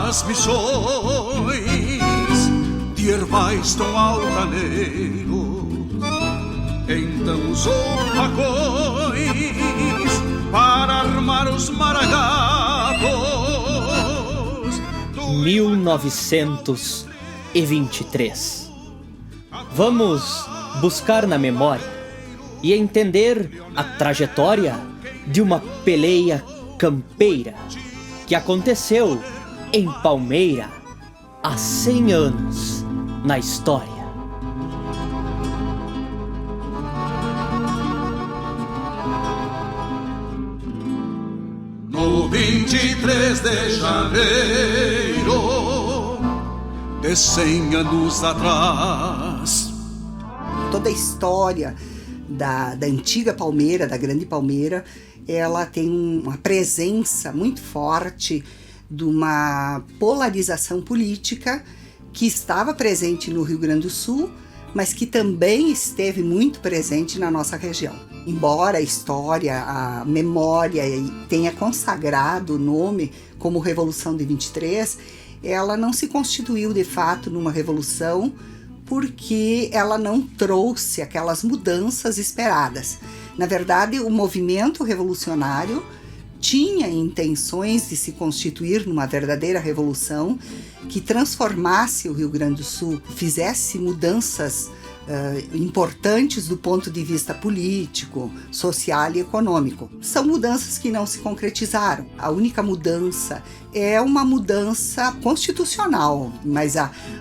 as missões de ervais tão altaneiros. Então usou facões para armar os maragatos. 1923. Vamos buscar na memória e entender a trajetória de uma peleia campeira que aconteceu em Palmeira há 100 anos na história. No 23 de janeiro de 100 anos atrás. Toda a história da antiga Palmeira, da Grande Palmeira, ela tem uma presença muito forte de uma polarização política que estava presente no Rio Grande do Sul, mas que também esteve muito presente na nossa região. Embora a história, a memória tenha consagrado o nome como Revolução de 23, ela não se constituiu de fato numa revolução porque ela não trouxe aquelas mudanças esperadas. Na verdade, o movimento revolucionário tinha intenções de se constituir numa verdadeira revolução que transformasse o Rio Grande do Sul, fizesse mudanças importantes do ponto de vista político, social e econômico. São mudanças que não se concretizaram. A única mudança é uma mudança constitucional, mas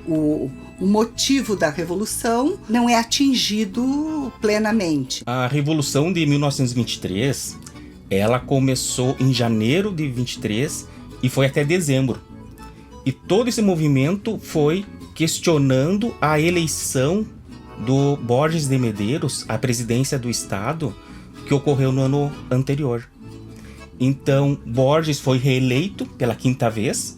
o motivo da revolução não é atingido plenamente. A Revolução de 1923, ela começou em janeiro de 23 e foi até dezembro. E todo esse movimento foi questionando a eleição do Borges de Medeiros à presidência do Estado, que ocorreu no ano anterior. Então, Borges foi reeleito pela 5ª vez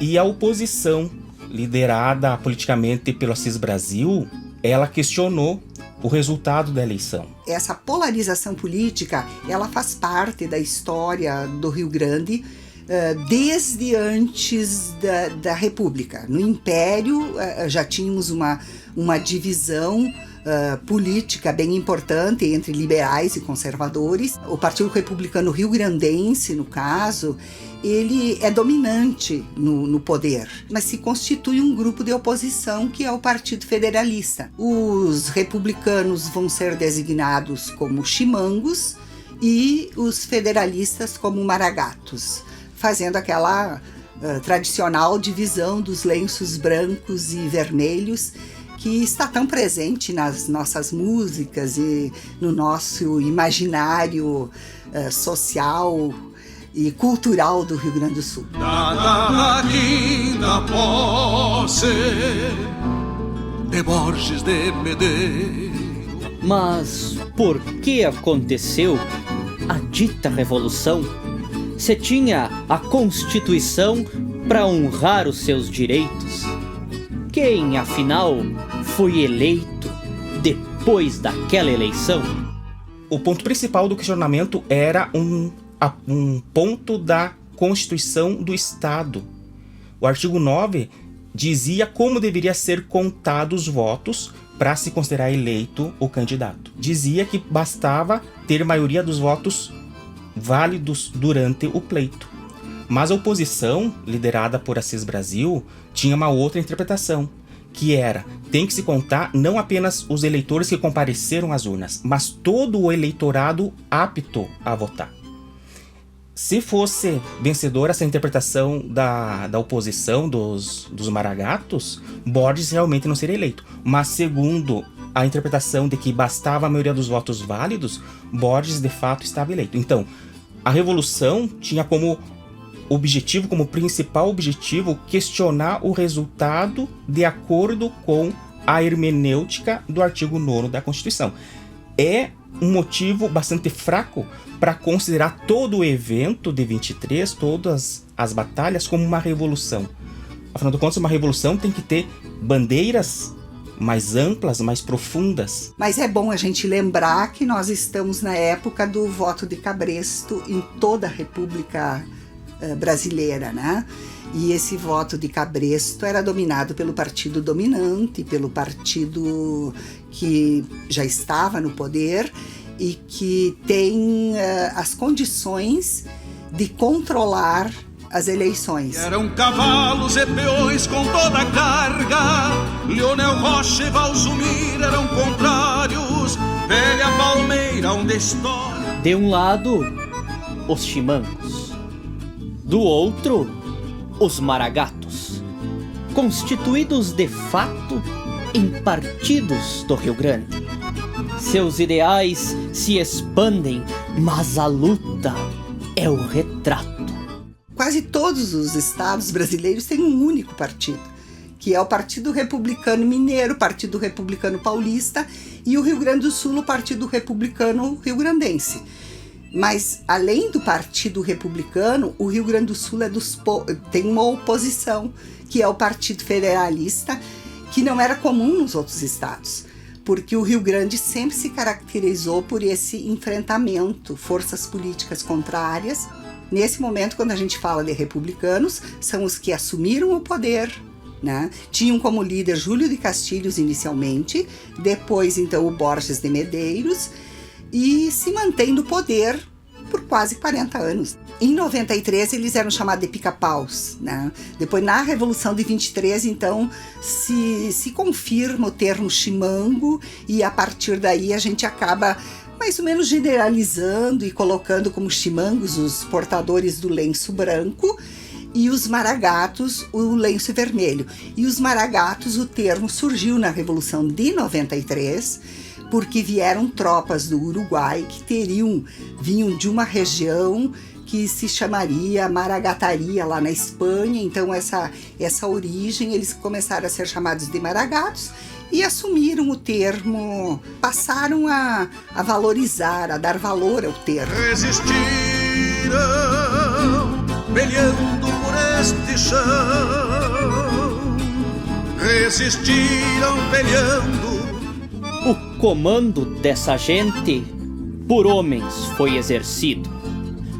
e a oposição, liderada politicamente pelo Assis Brasil, ela questionou o resultado da eleição. Essa polarização política, ela faz parte da história do Rio Grande desde antes da República. No Império já tínhamos uma divisão política bem importante entre liberais e conservadores. O Partido Republicano Rio-Grandense, no caso, ele é dominante no poder, mas se constitui um grupo de oposição que é o Partido Federalista. Os republicanos vão ser designados como chimangos e os federalistas como maragatos, fazendo aquela tradicional divisão dos lenços brancos e vermelhos que está tão presente nas nossas músicas e no nosso imaginário social e cultural do Rio Grande do Sul. Da quinta posse de Borges de Medeiros. Mas por que aconteceu a dita revolução? Se tinha a Constituição para honrar os seus direitos. Quem, afinal, foi eleito depois daquela eleição? O ponto principal do questionamento era um ponto da Constituição do Estado. O artigo 9 dizia como deveria ser contados os votos para se considerar eleito o candidato. Dizia que bastava ter maioria dos votos válidos durante o pleito. Mas a oposição, liderada por Assis Brasil, tinha uma outra interpretação, que era, tem que se contar não apenas os eleitores que compareceram às urnas, mas todo o eleitorado apto a votar. Se fosse vencedora essa interpretação da oposição, dos maragatos, Borges realmente não seria eleito. Mas segundo a interpretação de que bastava a maioria dos votos válidos, Borges de fato estava eleito. Então, a Revolução tinha como objetivo, como principal objetivo, questionar o resultado de acordo com a hermenêutica do artigo 9º da Constituição. É um motivo bastante fraco para considerar todo o evento de 23, todas as batalhas, como uma revolução. Afinal de contas, uma revolução tem que ter bandeiras mais amplas, mais profundas. Mas é bom a gente lembrar que nós estamos na época do voto de cabresto em toda a República brasileira, né? E esse voto de cabresto era dominado pelo partido dominante, pelo partido que já estava no poder e que tem as condições de controlar as eleições. Eram cavalos e peões com toda a carga, Leonel Rocha e Valzumir eram contrários, velha palmeira onde história. De um lado, os chimangos. Do outro, os maragatos, constituídos de fato em partidos do Rio Grande. Seus ideais se expandem, mas a luta é o retrato. Quase todos os estados brasileiros têm um único partido, que é o Partido Republicano Mineiro, Partido Republicano Paulista e o Rio Grande do Sul, o Partido Republicano Rio-Grandense. Mas, além do Partido Republicano, o Rio Grande do Sul tem uma oposição, que é o Partido Federalista, que não era comum nos outros estados, porque o Rio Grande sempre se caracterizou por esse enfrentamento, forças políticas contrárias. Nesse momento, quando a gente fala de republicanos, são os que assumiram o poder, né? Tinham como líder Júlio de Castilhos inicialmente, depois então o Borges de Medeiros, e se mantém no poder por quase 40 anos. Em 93 eles eram chamados de pica-paus, né? Depois na Revolução de 23 então se confirma o termo chimango e a partir daí a gente acaba mais ou menos generalizando e colocando como chimangos os portadores do lenço branco e os maragatos o lenço vermelho. E os maragatos, o termo surgiu na Revolução de 93, porque vieram tropas do Uruguai que vinham de uma região que se chamaria Maragataria lá na Espanha. Então essa origem, eles começaram a ser chamados de maragatos e assumiram o termo, passaram a valorizar, a dar valor ao termo. Resistiram, peleando por este chão. Resistiram, peleando. O comando dessa gente por homens foi exercido,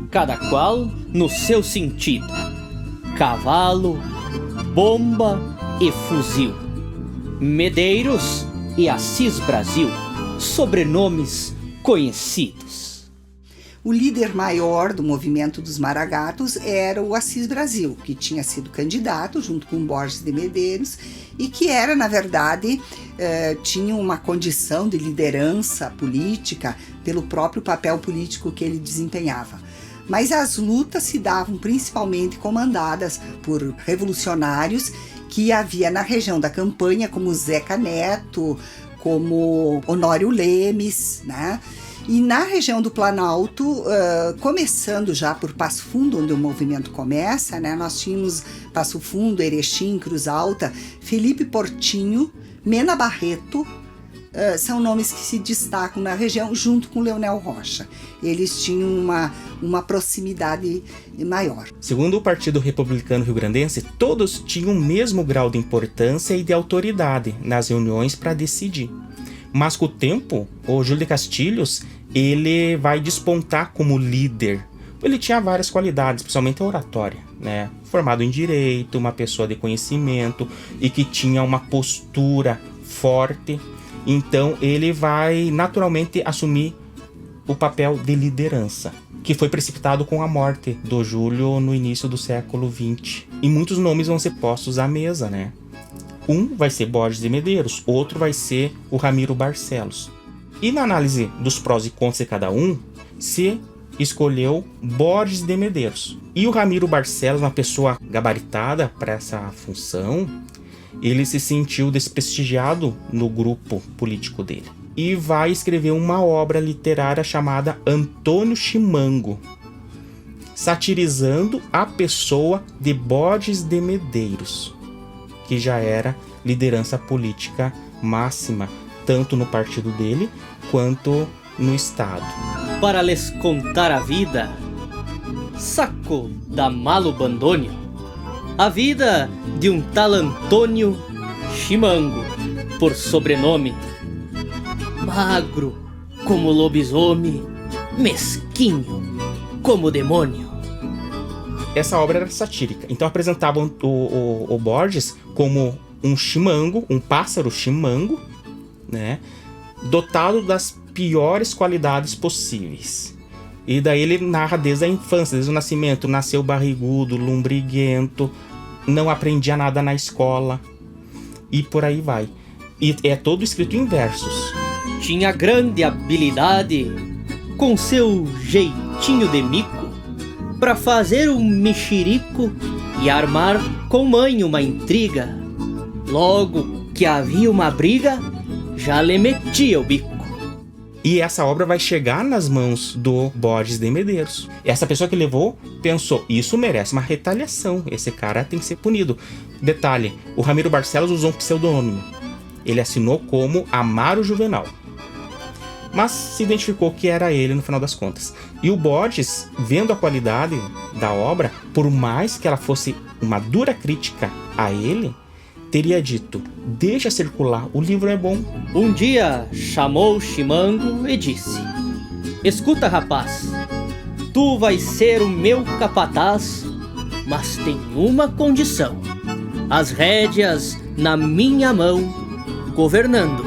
cada qual no seu sentido: cavalo, bomba e fuzil. Medeiros e Assis Brasil, sobrenomes conhecidos. O líder maior do movimento dos maragatos era o Assis Brasil, que tinha sido candidato junto com Borges de Medeiros e que era, na verdade, tinha uma condição de liderança política pelo próprio papel político que ele desempenhava. Mas as lutas se davam principalmente comandadas por revolucionários que havia na região da campanha, como Zeca Neto, como Honório Lemes, né? E na região do Planalto, começando já por Passo Fundo, onde o movimento começa, né? Nós tínhamos Passo Fundo, Erechim, Cruz Alta, Felipe Portinho, Mena Barreto, são nomes que se destacam na região junto com Leonel Rocha. Eles tinham uma proximidade maior. Segundo o Partido Republicano Rio-Grandense, todos tinham o mesmo grau de importância e de autoridade nas reuniões para decidir. Mas com o tempo, o Júlio de Castilhos, ele vai despontar como líder. Ele tinha várias qualidades, principalmente a oratória, né? Formado em direito, uma pessoa de conhecimento e que tinha uma postura forte. Então ele vai naturalmente assumir o papel de liderança, que foi precipitado com a morte do Júlio no início do século XX. E muitos nomes vão ser postos à mesa, né? Um vai ser Borges de Medeiros, outro vai ser o Ramiro Barcelos. E na análise dos prós e contras de cada um, se escolheu Borges de Medeiros. E o Ramiro Barcelos, uma pessoa gabaritada para essa função, ele se sentiu desprestigiado no grupo político dele. E vai escrever uma obra literária chamada Antônio Chimango, satirizando a pessoa de Borges de Medeiros, que já era liderança política máxima, tanto no partido dele, quanto no estado. Para lhes contar a vida, saco da Malo Bandônio, a vida de um tal Antônio Chimango, por sobrenome, magro como lobisomem, mesquinho como demônio. essa obra era satírica. Então apresentavam o Borges como um chimango, um pássaro chimango, né, dotado das piores qualidades possíveis. E daí ele narra desde a infância, desde o nascimento. Nasceu barrigudo, lombriguento, não aprendia nada na escola. E por aí vai. E é todo escrito em versos. Tinha grande habilidade, com seu jeitinho de mico, pra fazer um mexerico e armar com mãe uma intriga. Logo que havia uma briga, já lhe metia o bico. E essa obra vai chegar nas mãos do Borges de Medeiros. Essa pessoa que levou pensou, isso merece uma retaliação, esse cara tem que ser punido. Detalhe, o Ramiro Barcelos usou um pseudônimo. Ele assinou como Amaro Juvenal. Mas se identificou que era ele no final das contas. E o Borges, vendo a qualidade da obra, por mais que ela fosse uma dura crítica a ele, teria dito, deixa circular, o livro é bom. Um dia chamou o chimango e disse: escuta, rapaz, tu vais ser o meu capataz, mas tem uma condição: as rédeas na minha mão, governando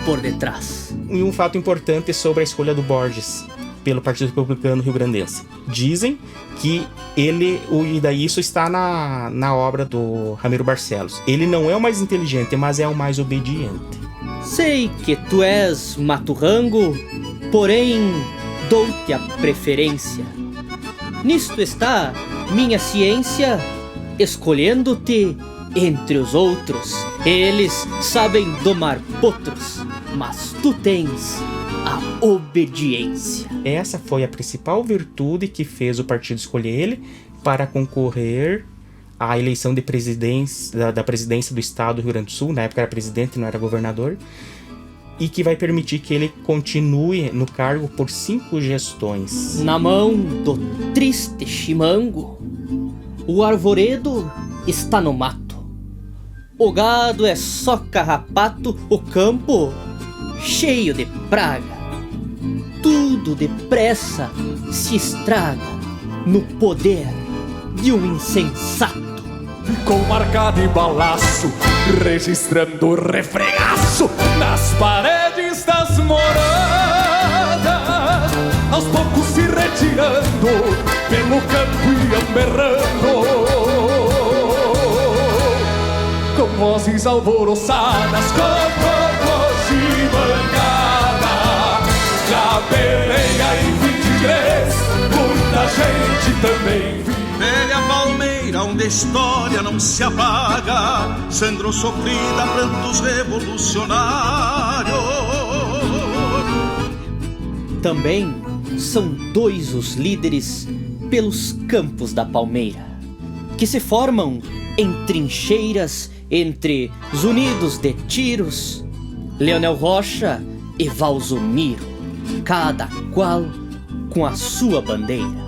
por detrás. E um fato importante sobre a escolha do Borges pelo Partido Republicano Rio-Grandense. Dizem que ele, e daí isso está na obra do Ramiro Barcelos, ele não é o mais inteligente, mas é o mais obediente. Sei que tu és maturrango, porém dou-te a preferência. Nisto está minha ciência, escolhendo-te entre os outros. Eles sabem domar potros, mas tu tens a obediência. Essa foi a principal virtude que fez o partido escolher ele para concorrer à eleição de presidência, da presidência do estado do Rio Grande do Sul. Na época era presidente, não era governador. E que vai permitir que ele continue no cargo por 5 gestões. Na mão do triste chimango, o arvoredo está no mato. O gado é só carrapato, o campo cheio de praga. Tudo depressa se estraga no poder de um insensato. Com marca de balaço, registrando o refregaço nas paredes das moradas, aos poucos se retirando pelo campo e berrando, com vozes alvoroçadas, cococos e bancada. Já peleia em 23, muita gente também viu. Velha palmeira onde a história não se apaga, sangrou sofrida, prantos revolucionários. Também são 2 os líderes pelos campos da palmeira, que se formam em trincheiras entre zunidos de tiros, Leonel Rocha e Valzomiro, cada qual com a sua bandeira.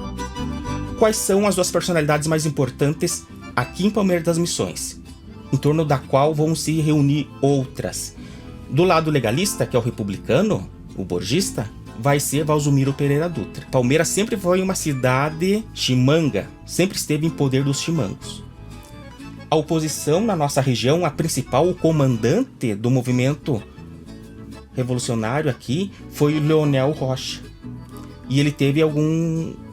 Quais são as 2 personalidades mais importantes aqui em Palmeira das Missões, em torno da qual vão se reunir outras? Do lado legalista, que é o republicano, o borgista, vai ser Valzomiro Pereira Dutra. Palmeira sempre foi uma cidade chimanga, sempre esteve em poder dos chimangos. A oposição na nossa região, a principal, o comandante do movimento revolucionário aqui, foi o Leonel Rocha. E ele teve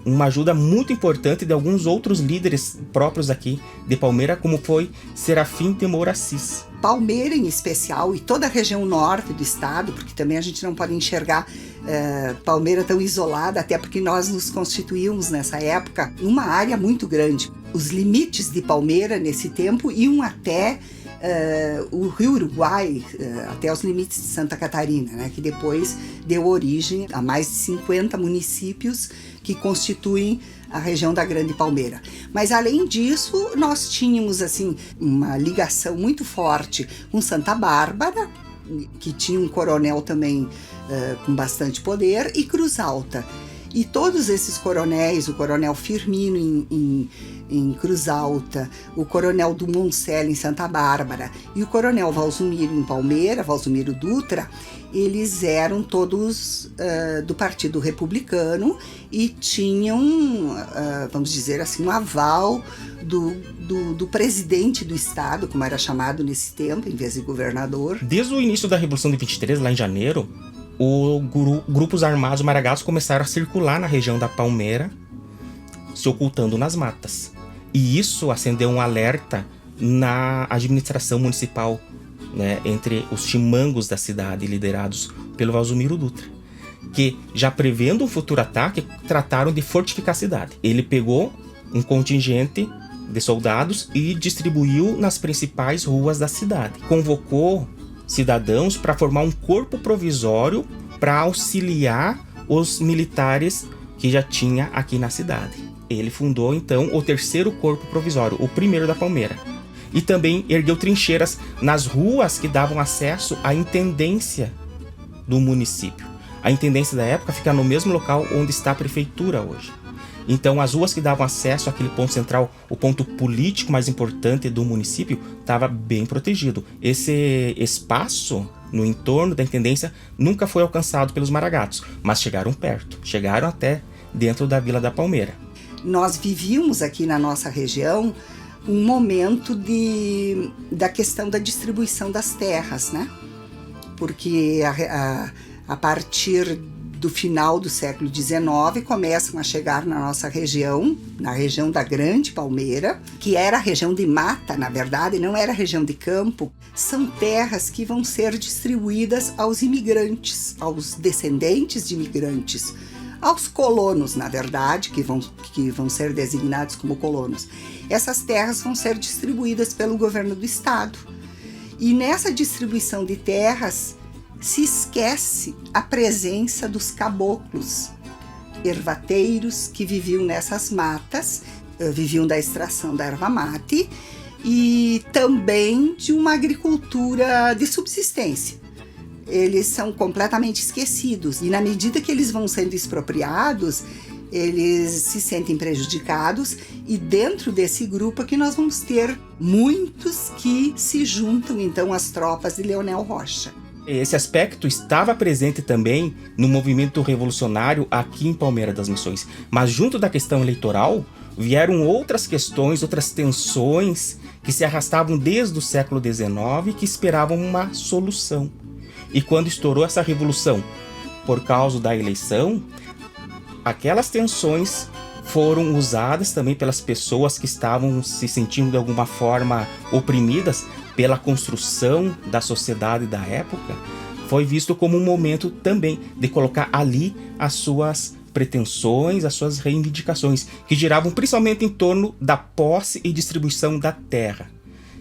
uma ajuda muito importante de alguns outros líderes próprios aqui de Palmeira, como foi Serafim de Moura Assis. Palmeira em especial e toda a região norte do estado, porque também a gente não pode enxergar Palmeira tão isolada, até porque nós nos constituímos nessa época uma área muito grande. Os limites de Palmeira nesse tempo iam até o Rio Uruguai, até os limites de Santa Catarina, né, que depois deu origem a mais de 50 municípios que constituem a região da Grande Palmeira. Mas além disso, nós tínhamos assim uma ligação muito forte com Santa Bárbara, que tinha um coronel também com bastante poder, e Cruz Alta. E todos esses coronéis, o coronel Firmino em em Cruz Alta, o coronel Dumoncelli em Santa Bárbara e o coronel Valzumiro em Palmeira, Valzumiro Dutra, eles eram todos do Partido Republicano e tinham, vamos dizer assim, um aval do presidente do estado, como era chamado nesse tempo, em vez de governador. Desde o início da Revolução de 23, lá em janeiro, grupos armados maragatos começaram a circular na região da Palmeira, se ocultando nas matas. E isso acendeu um alerta na administração municipal, né, entre os chimangos da cidade, liderados pelo Valzumiro Dutra, que, já prevendo um futuro ataque, trataram de fortificar a cidade. Ele pegou um contingente de soldados e distribuiu nas principais ruas da cidade. Convocou cidadãos para formar um corpo provisório para auxiliar os militares que já tinha aqui na cidade. Ele fundou então o 3º corpo provisório, o 1º da Palmeira. E também ergueu trincheiras nas ruas que davam acesso à intendência do município. A intendência da época fica no mesmo local onde está a prefeitura hoje. Então, as ruas que davam acesso àquele ponto central, o ponto político mais importante do município, estava bem protegido. Esse espaço no entorno da intendência nunca foi alcançado pelos maragatos, mas chegaram perto, chegaram até dentro da Vila da Palmeira. Nós vivíamos aqui na nossa região um momento da questão da distribuição das terras, né? Porque a partir do final do século XIX, começam a chegar na nossa região, na região da Grande Palmeira, que era a região de mata, na verdade, não era a região de campo. São terras que vão ser distribuídas aos imigrantes, aos descendentes de imigrantes, aos colonos, na verdade, que vão ser designados como colonos. Essas terras vão ser distribuídas pelo governo do estado. E nessa distribuição de terras, se esquece a presença dos caboclos, ervateiros que viviam nessas matas, viviam da extração da erva mate e também de uma agricultura de subsistência. Eles são completamente esquecidos e, na medida que eles vão sendo expropriados, eles se sentem prejudicados, e dentro desse grupo é que nós vamos ter muitos que se juntam então às tropas de Leonel Rocha. Esse aspecto estava presente também no movimento revolucionário aqui em Palmeira das Missões. Mas junto da questão eleitoral, vieram outras questões, outras tensões que se arrastavam desde o século XIX e que esperavam uma solução. E quando estourou essa revolução por causa da eleição, aquelas tensões foram usadas também pelas pessoas que estavam se sentindo de alguma forma oprimidas pela construção da sociedade da época. Foi visto como um momento também de colocar ali as suas pretensões, as suas reivindicações, que giravam principalmente em torno da posse e distribuição da terra,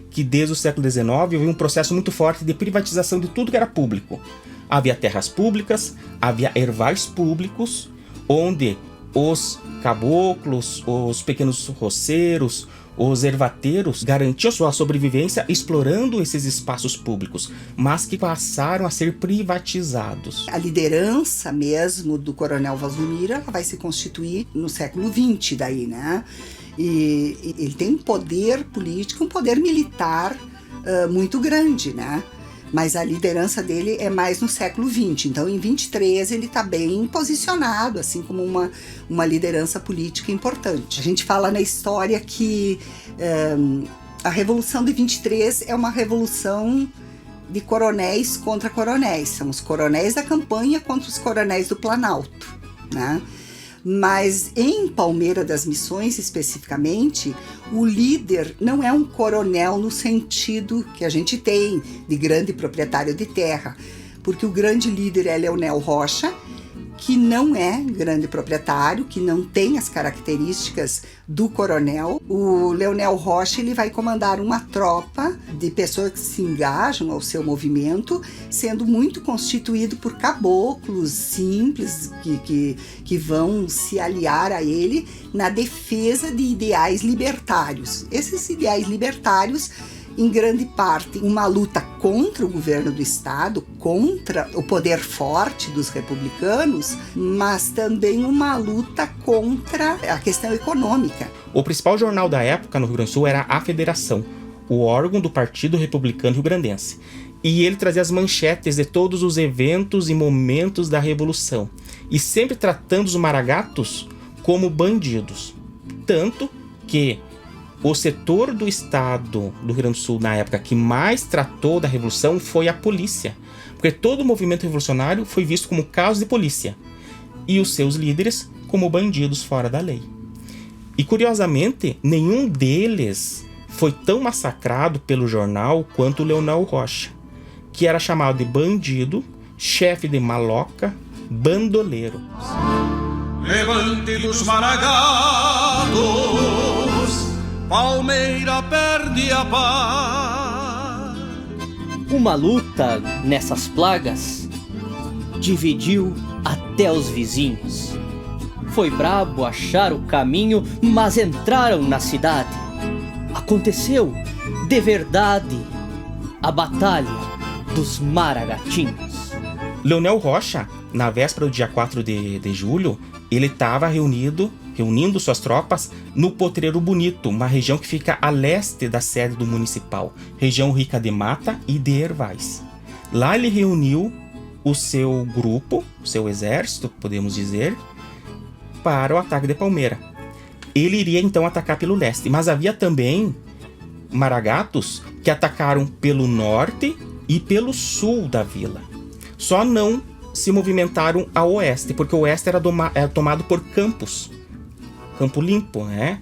que desde o século XIX houve um processo muito forte de privatização de tudo que era público. Havia terras públicas, havia ervais públicos, onde os caboclos, os pequenos roceiros, os ervateiros garantiam sua sobrevivência explorando esses espaços públicos, mas que passaram a ser privatizados. A liderança mesmo do coronel Valzumiro, ela vai se constituir no século XX daí, né? E ele tem um poder político, um poder militar muito grande, né? Mas a liderança dele é mais no século XX. Então, em 23, ele está bem posicionado, assim como uma liderança política importante. A gente fala na história que a Revolução de 23 é uma revolução de coronéis contra coronéis. São os coronéis da campanha contra os coronéis do Planalto, né? Mas em Palmeira das Missões, especificamente, o líder não é um coronel no sentido que a gente tem de grande proprietário de terra, porque o grande líder é Leonel Rocha, que não é grande proprietário, que não tem as características do coronel. O Leonel Rocha, ele vai comandar uma tropa de pessoas que se engajam ao seu movimento, sendo muito constituído por caboclos simples que vão se aliar a ele na defesa de ideais libertários. Esses ideais libertários, em grande parte, uma luta contra o governo do Estado, contra o poder forte dos republicanos, mas também uma luta contra a questão econômica. O principal jornal da época no Rio Grande do Sul era a Federação, o órgão do Partido Republicano Rio-Grandense. E ele trazia as manchetes de todos os eventos e momentos da Revolução, e sempre tratando os maragatos como bandidos. Tanto que o setor do Estado do Rio Grande do Sul, na época, que mais tratou da Revolução foi a polícia, porque todo o movimento revolucionário foi visto como caso de polícia, e os seus líderes como bandidos fora da lei. E, curiosamente, nenhum deles foi tão massacrado pelo jornal quanto o Leonel Rocha, que era chamado de bandido, chefe de maloca, bandoleiro. Levante dos maragatos, Palmeira perde a paz. Uma luta nessas plagas dividiu até os vizinhos. Foi brabo achar o caminho, mas entraram na cidade. Aconteceu, de verdade, a Batalha dos Maragatinhos. Leonel Rocha, na véspera do dia 4 de julho, ele estava reunindo suas tropas no Potreiro Bonito, uma região que fica a leste da sede do municipal, região rica de mata e de ervais. Lá ele reuniu o seu grupo, o seu exército, podemos dizer, para o ataque de Palmeira. Ele iria então atacar pelo leste, mas havia também maragatos que atacaram pelo norte e pelo sul da vila. Só não se movimentaram a oeste, porque o oeste era tomado por campos, campo limpo, né?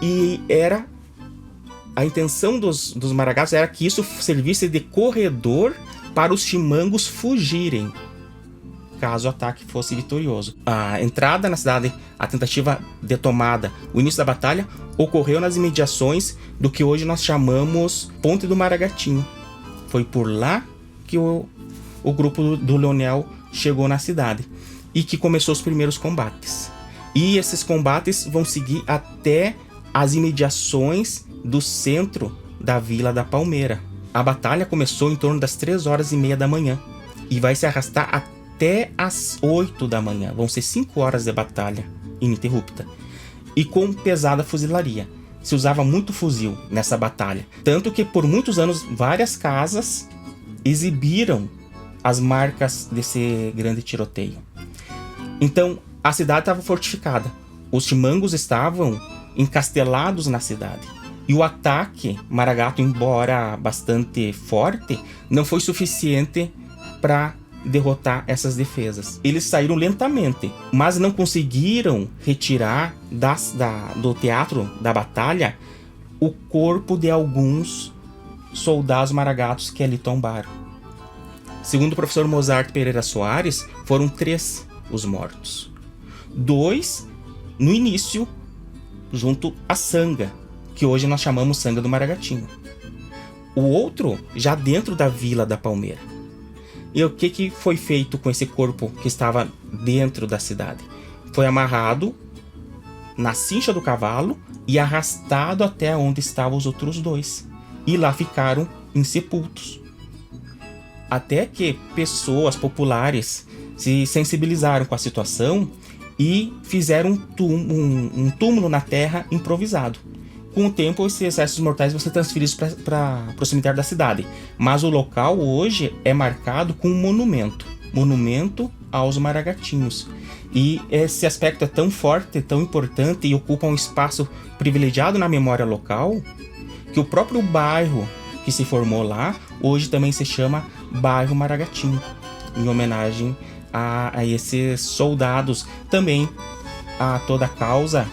E a intenção dos maragatos era que isso servisse de corredor para os chimangos fugirem, caso o ataque fosse vitorioso. A entrada na cidade, a tentativa de tomada, o início da batalha, ocorreu nas imediações do que hoje nós chamamos Ponte do Maragatinho. Foi por lá que o grupo do Leonel chegou na cidade e que começou os primeiros combates. E esses combates vão seguir até as imediações do centro da Vila da Palmeira. A batalha começou em torno das 3h30 da manhã e vai se arrastar até as 8 da manhã. Vão ser 5 horas de batalha ininterrupta e com pesada fuzilaria. Se usava muito fuzil nessa batalha, tanto que por muitos anos várias casas exibiram as marcas desse grande tiroteio. Então a cidade estava fortificada, os chimangos estavam encastelados na cidade, e o ataque maragato, embora bastante forte, não foi suficiente para derrotar essas defesas. Eles saíram lentamente, mas não conseguiram retirar do teatro da batalha o corpo de alguns soldados maragatos que ali tombaram. Segundo o professor Mozart Pereira Soares, foram 3 os mortos. 2 no início, junto à sanga, que hoje nós chamamos Sanga do Maragatinho. O outro já dentro da Vila da Palmeira. E o que foi feito com esse corpo que estava dentro da cidade? Foi amarrado na cincha do cavalo e arrastado até onde estavam os outros 2. E lá ficaram insepultos. Até que pessoas populares se sensibilizaram com a situação e fizeram um túmulo na terra improvisado. Com o tempo, esses restos mortais vão ser transferidos para o cemitério da cidade. Mas o local hoje é marcado com um monumento aos maragatinhos. E esse aspecto é tão forte, tão importante e ocupa um espaço privilegiado na memória local, que o próprio bairro que se formou lá, hoje também se chama Bairro Maragatinho, em homenagem a esses soldados, também a toda a causa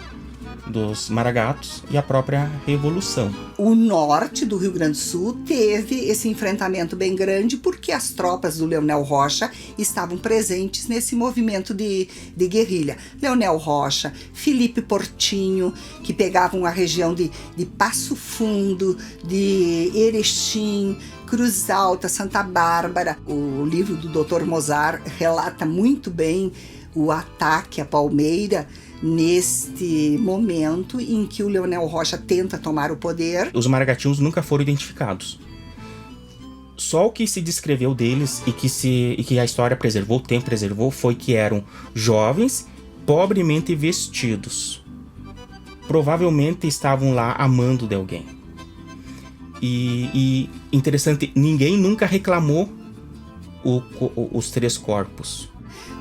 dos maragatos e a própria Revolução. O norte do Rio Grande do Sul teve esse enfrentamento bem grande porque as tropas do Leonel Rocha estavam presentes nesse movimento de guerrilha. Leonel Rocha, Felipe Portinho, que pegavam a região de Passo Fundo, de Erechim, Cruz Alta, Santa Bárbara. O livro do Dr. Mozart relata muito bem o ataque à Palmeira neste momento em que o Leonel Rocha tenta tomar o poder. Os maragatinhos nunca foram identificados. Só o que se descreveu deles e que a história preservou, o tempo preservou, foi que eram jovens, pobremente vestidos. Provavelmente estavam lá amando de alguém. E interessante, ninguém nunca reclamou os 3 corpos.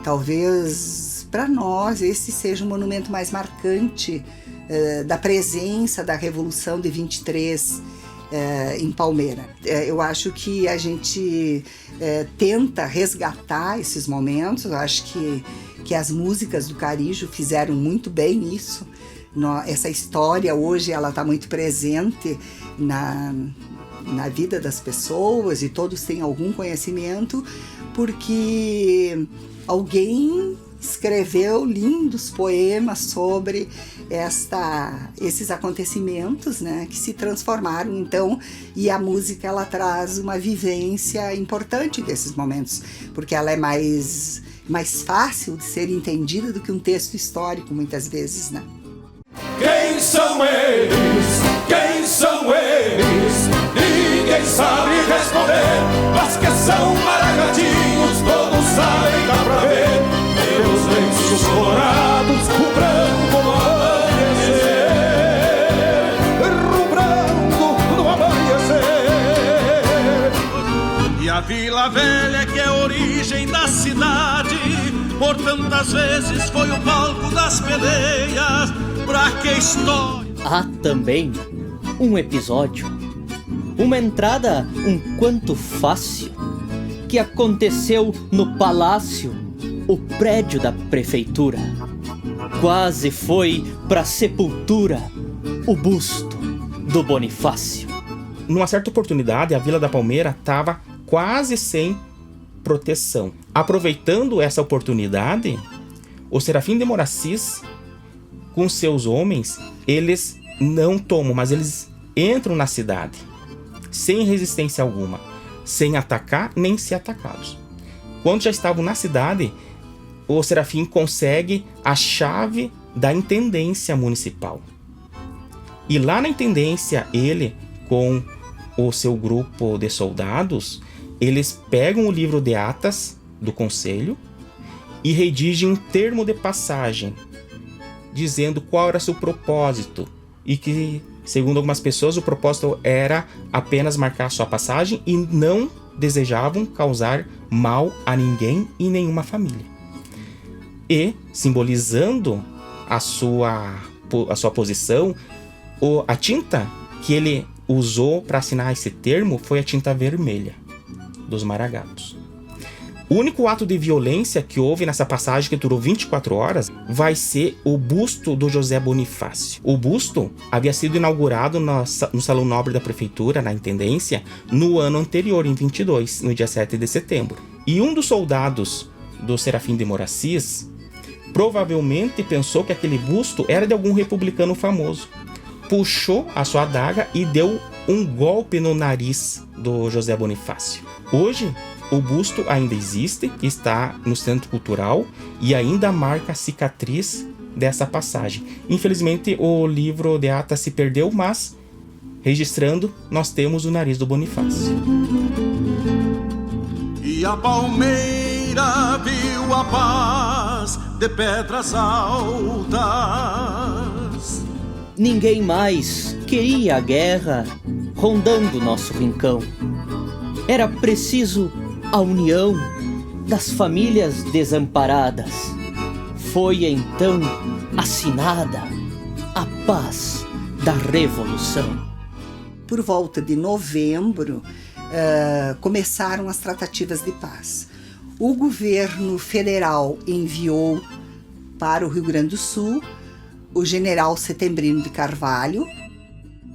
Talvez para nós esse seja o monumento mais marcante da presença da Revolução de 23 em Palmeira. Eu acho que a gente tenta resgatar esses momentos. Eu acho que as músicas do Carijo fizeram muito bem isso. Essa história hoje ela está muito presente na vida das pessoas e todos têm algum conhecimento, porque alguém escreveu lindos poemas sobre esses acontecimentos, né, que se transformaram então, e a música ela traz uma vivência importante desses momentos, porque ela é mais fácil de ser entendida do que um texto histórico muitas vezes, né? Quem são eles? Quem são eles? Ninguém sabe responder, mas que são maragatinhos, todos sabem, dá pra ver. Pelos lenços colorados, o branco no amanhecer. E a Vila Velha, que é a origem da cidade, por tantas vezes foi o palco das peleias. Pra que história? Há também um episódio, uma entrada um quanto fácil, que aconteceu no palácio, o prédio da prefeitura. Quase foi pra sepultura o busto do Bonifácio. Numa certa oportunidade, a Vila da Palmeira estava quase sem proteção. Aproveitando essa oportunidade, o Serafim de Moracis, com seus homens, eles não tomam, mas eles entram na cidade, sem resistência alguma, sem atacar nem ser atacados. Quando já estavam na cidade, o Serafim consegue a chave da intendência municipal. E lá na intendência, ele, com o seu grupo de soldados, eles pegam o livro de atas do conselho e redigem um termo de passagem, dizendo qual era seu propósito, e que, segundo algumas pessoas, o propósito era apenas marcar sua passagem e não desejavam causar mal a ninguém e nenhuma família. E, simbolizando a sua posição, a tinta que ele usou para assinar esse termo foi a tinta vermelha dos maragatos. O único ato de violência que houve nessa passagem, que durou 24 horas, vai ser o busto do José Bonifácio. O busto havia sido inaugurado no Salão Nobre da Prefeitura, na Intendência, no ano anterior, em 22, no dia 7 de setembro. E um dos soldados do Serafim de Moracis provavelmente pensou que aquele busto era de algum republicano famoso. Puxou a sua adaga e deu um golpe no nariz do José Bonifácio. Hoje, o busto ainda existe, está no Centro Cultural e ainda marca a cicatriz dessa passagem. Infelizmente, o livro de atas se perdeu, mas, registrando, nós temos o nariz do Bonifácio. E a palmeira viu a paz de pedras altas. Ninguém mais queria a guerra rondando nosso rincão. Era preciso a união das famílias desamparadas. Foi então assinada a paz da Revolução. Por volta de novembro, começaram as tratativas de paz. O governo federal enviou para o Rio Grande do Sul o general Setembrino de Carvalho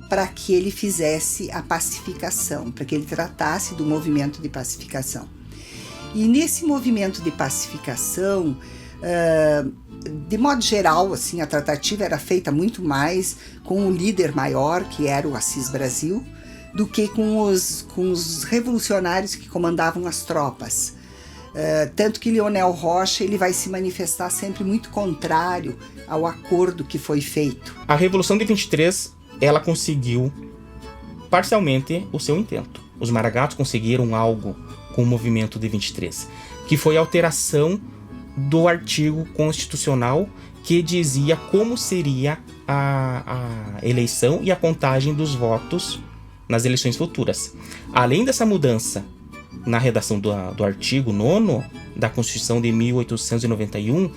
para que ele fizesse a pacificação, para que ele tratasse do movimento de pacificação. E nesse movimento de pacificação, de modo geral, assim, a tratativa era feita muito mais com o líder maior, que era o Assis Brasil, do que com os revolucionários que comandavam as tropas. Tanto que Leonel Rocha ele vai se manifestar sempre muito contrário ao acordo que foi feito. A Revolução de 23, ela conseguiu parcialmente o seu intento. Os Maragatos conseguiram algo com o movimento de 23, que foi a alteração do artigo constitucional que dizia como seria a eleição e a contagem dos votos nas eleições futuras. Além dessa mudança na redação do artigo 9º da Constituição de 1891,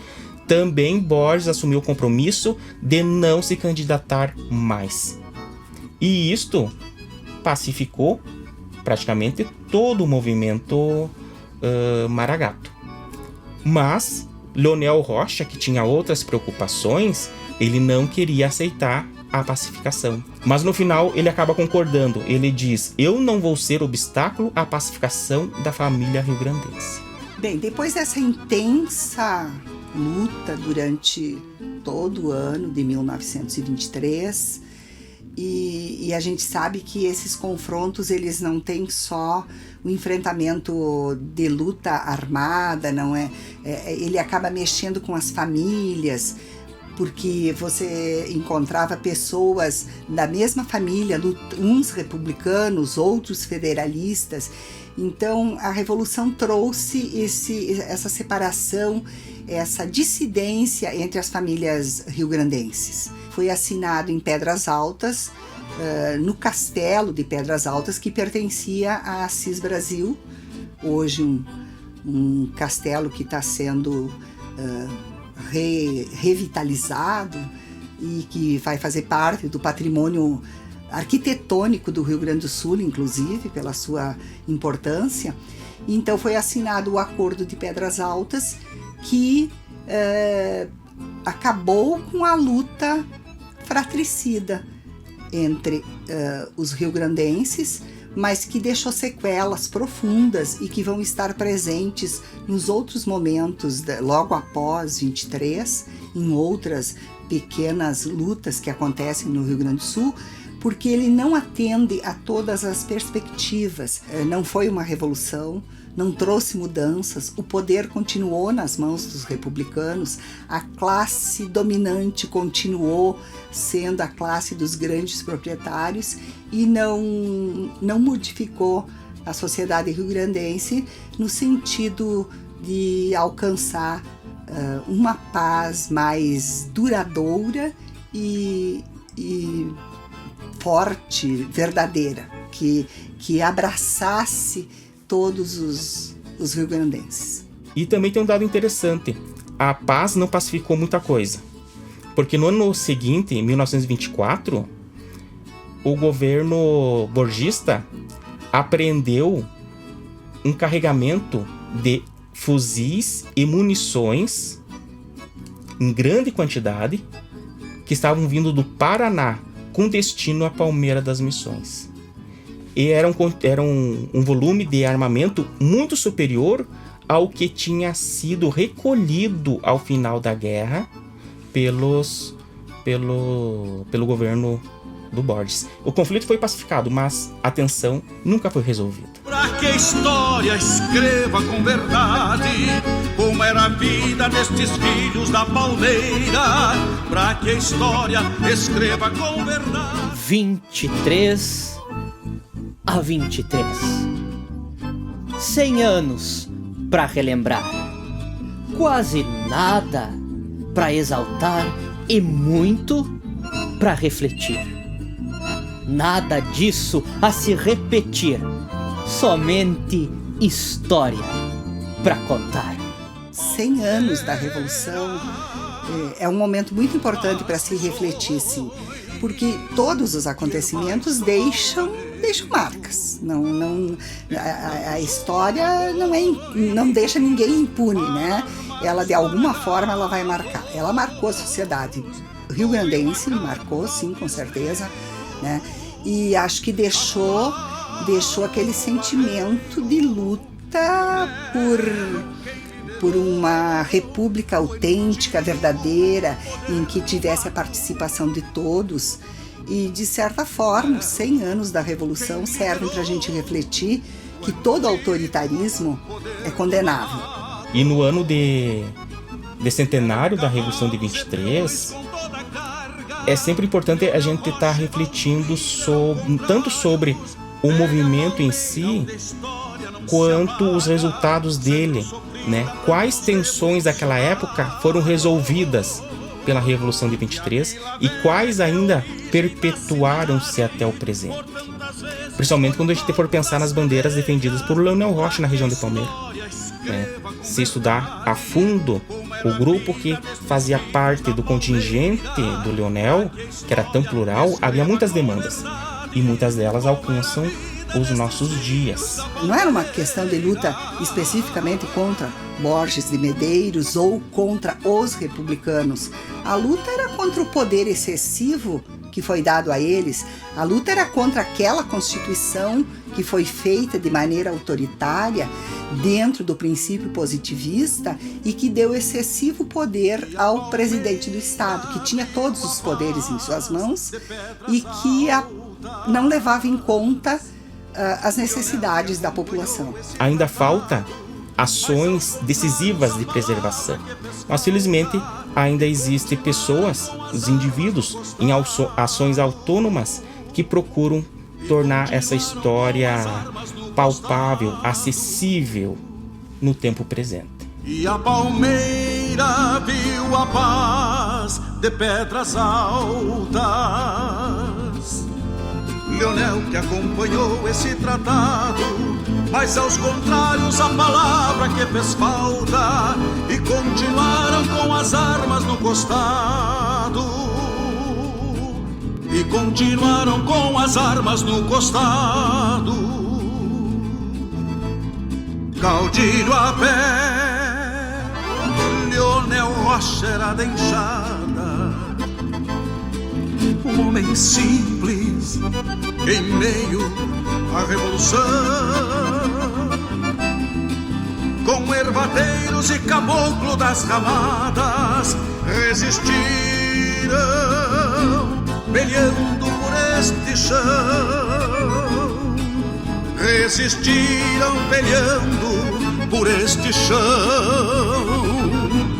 também Borges assumiu o compromisso de não se candidatar mais. E isto pacificou praticamente todo o movimento maragato. Mas Leonel Rocha, que tinha outras preocupações, ele não queria aceitar a pacificação. Mas no final ele acaba concordando. Ele diz: eu não vou ser obstáculo à pacificação da família rio-grandense. Bem, depois dessa intensa luta durante todo o ano de 1923, e a gente sabe que esses confrontos eles não têm só o enfrentamento de luta armada, não é? Ele acaba mexendo com as famílias, porque você encontrava pessoas da mesma família, uns republicanos, outros federalistas. Então a Revolução trouxe essa separação, essa dissidência entre as famílias rio-grandenses. Foi assinado em Pedras Altas, no castelo de Pedras Altas, que pertencia a Assis Brasil, hoje um castelo que está sendo revitalizado e que vai fazer parte do patrimônio arquitetônico do Rio Grande do Sul, inclusive, pela sua importância. Então foi assinado o Acordo de Pedras Altas, que acabou com a luta fratricida entre os rio-grandenses, mas que deixou sequelas profundas e que vão estar presentes nos outros momentos, logo após 23, em outras pequenas lutas que acontecem no Rio Grande do Sul, porque ele não atende a todas as perspectivas. Não foi uma revolução, não trouxe mudanças, o poder continuou nas mãos dos republicanos, a classe dominante continuou sendo a classe dos grandes proprietários e não modificou a sociedade rio-grandense no sentido de alcançar uma paz mais duradoura e forte, verdadeira, que abraçasse todos os rio-grandenses. E também tem um dado interessante: a paz não pacificou muita coisa, porque no ano seguinte, em 1924, o governo borgista apreendeu um carregamento de fuzis e munições em grande quantidade que estavam vindo do Paraná com destino à Palmeira das Missões. E era um volume de armamento muito superior ao que tinha sido recolhido ao final da guerra pelo governo do Borges. O conflito foi pacificado, mas a tensão nunca foi resolvida. Pra que a história escreva com verdade como era a vida destes filhos da palmeira. Pra que a história escreva com verdade. 23 a 23. 100 anos para relembrar. Quase nada para exaltar e muito para refletir. Nada disso a se repetir. Somente história para contar. 100 anos da Revolução é um momento muito importante para se refletir, sim, porque todos os acontecimentos deixam marcas. A história não deixa ninguém impune, né? Ela, de alguma forma, ela vai marcar. Ela marcou a sociedade rio-grandense, marcou, sim, com certeza, né? E acho que deixou aquele sentimento de luta por uma república autêntica, verdadeira, em que tivesse a participação de todos. E, de certa forma, os 100 anos da Revolução servem para a gente refletir que todo autoritarismo é condenável. E no ano de centenário da Revolução de 23, é sempre importante a gente estar refletindo tanto sobre o movimento em si, quanto os resultados dele, né? Quais tensões daquela época foram resolvidas pela Revolução de 23 e quais ainda perpetuaram-se até o presente. Principalmente quando a gente for pensar nas bandeiras defendidas por Leonel Rocha na região de Palmeira. Se estudar a fundo o grupo que fazia parte do contingente do Leonel, que era tão plural, havia muitas demandas e muitas delas alcançam os nossos dias. Não era uma questão de luta especificamente contra Borges de Medeiros ou contra os republicanos. A luta era contra o poder excessivo que foi dado a eles. A luta era contra aquela Constituição que foi feita de maneira autoritária dentro do princípio positivista e que deu excessivo poder ao presidente do Estado, que tinha todos os poderes em suas mãos e que não levava em conta as necessidades da população. Ainda falta ações decisivas de preservação. Mas, felizmente, ainda existem pessoas, os indivíduos, em ações autônomas que procuram tornar essa história palpável, acessível no tempo presente. E a palmeira viu a paz de pedras altas. Leonel que acompanhou esse tratado, mas aos contrários a palavra que fez falta, e continuaram com as armas no costado. E continuaram com as armas no costado. Caudilho a pé, Leonel Rocha era de enxada, um homem simples em meio à revolução, com ervateiros e caboclo das ramadas, resistiram peleando por este chão, resistiram peleando por este chão.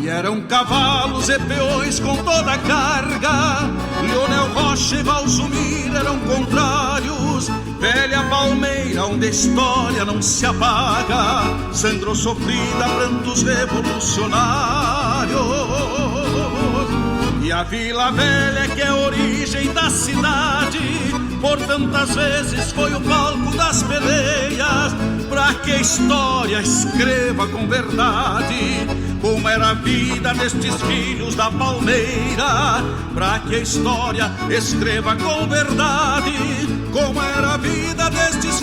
E eram cavalos e peões com toda a carga, Leonel Rocha e Valsumir eram contrários. Velha palmeira onde a história não se apaga, sangrou sofrida, prantos revolucionários. E a Vila Velha, que é a origem da cidade, por tantas vezes foi o palco das peleias, pra que a história escreva com verdade como era a vida destes filhos da palmeira. Pra que a história escreva com verdade como era a vida destes